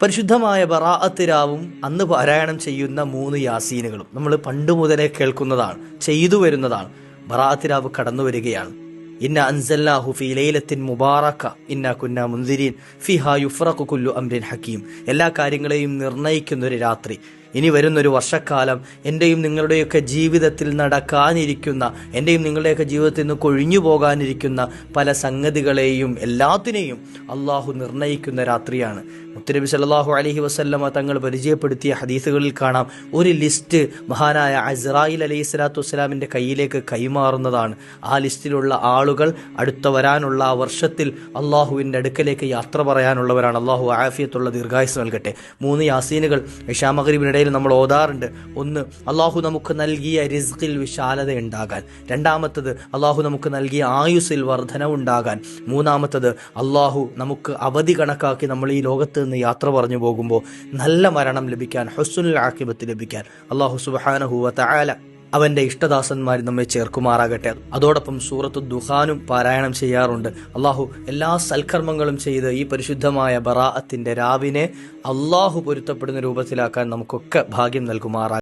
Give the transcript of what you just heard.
പരിശുദ്ധമായ ബറാഅത്ത് രാവും അന്ന് പാരായണം ചെയ്യുന്ന 3 യാസീനുകളും നമ്മൾ പണ്ട് മുതലേ കേൾക്കുന്നതാണ്, ചെയ്തു വരുന്നതാണ്. ബറാഅത്ത് രാവ് കടന്നു വരികയാണ്. ഇന്ന അൻസൽനാഹു ഫീ ലൈലത്തിൻ മുബാറക ഇന്നാ കുന്നാ മുൻദിരീൻ ഫീഹാ യുഫ്റഖു കുല്ലു അംരിൻ ഹകീം. എല്ലാ കാര്യങ്ങളെയും നിർണയിക്കുന്ന ഒരു രാത്രി, ഇനി വരുന്നൊരു വർഷക്കാലം എൻ്റെയും നിങ്ങളുടെയൊക്കെ ജീവിതത്തിൽ നടക്കാനിരിക്കുന്ന, എൻ്റെയും നിങ്ങളുടെയൊക്കെ ജീവിതത്തിൽ നിന്ന് കൊഴിഞ്ഞു പോകാനിരിക്കുന്ന പല സംഗതികളെയും എല്ലാത്തിനെയും അള്ളാഹു നിർണയിക്കുന്ന രാത്രിയാണ്. മുത്തുനബി സല്ലല്ലാഹു അലൈഹി വസല്ലമ തങ്ങൾ പരിചയപ്പെടുത്തിയ ഹദീസുകളിൽ കാണാം, ഒരു ലിസ്റ്റ് മഹാനായ അസ്രായിൽ അലൈഹി സ്വലാത്തു വസ്സലാമിൻ്റെ കയ്യിലേക്ക് കൈമാറുന്നതാണ്. ആ ലിസ്റ്റിലുള്ള ആളുകൾ അടുത്ത വരാനുള്ള ആ വർഷത്തിൽ അള്ളാഹുവിൻ്റെ അടുക്കലേക്ക് യാത്ര പറയാനുള്ളവരാണ്. അള്ളാഹു ആഫിയത്തുള്ള ദീർഘായുസ് നൽകട്ടെ. 3 യാസീനുകൾ ഇശാ മഗ്രിബിനിടയിൽ നമ്മൾ ഓതാറുണ്ട്. ഒന്ന്, അള്ളാഹു നമുക്ക് നൽകിയ റിസ്ഖിൽ വിശാലത ഉണ്ടാകാൻ. രണ്ടാമത്തത്, അള്ളാഹു നമുക്ക് നൽകിയ ആയുസ്സിൽ വർധനവുണ്ടാകാൻ. മൂന്നാമത്തത്, അള്ളാഹു നമുക്ക് അവധി കണക്കാക്കി നമ്മൾ ഈ ലോകത്ത് നിന്ന് യാത്ര പറഞ്ഞു പോകുമ്പോൾ നല്ല മരണം ലഭിക്കാൻ, ഹുസ്നുൽ ആഖിബത്ത് ലഭിക്കാൻ അള്ളാഹു സുബ്ഹാനഹു വ തആല അവൻ്റെ ഇഷ്ടദാസന്മാർ നമ്മെ ചേർക്കുമാറാകട്ടെ. അതോടൊപ്പം സൂറത്തു ദുഖാനും പാരായണം ചെയ്യാറുണ്ട്. അള്ളാഹു എല്ലാ സൽക്കർമ്മങ്ങളും ചെയ്ത് ഈ പരിശുദ്ധമായ ബറാഅത്തിൻ്റെ രാവിനെ അള്ളാഹു പൊരുത്തപ്പെടുന്ന രൂപത്തിലാക്കാൻ നമുക്കൊക്കെ ഭാഗ്യം നൽകുമാറാകട്ടെ.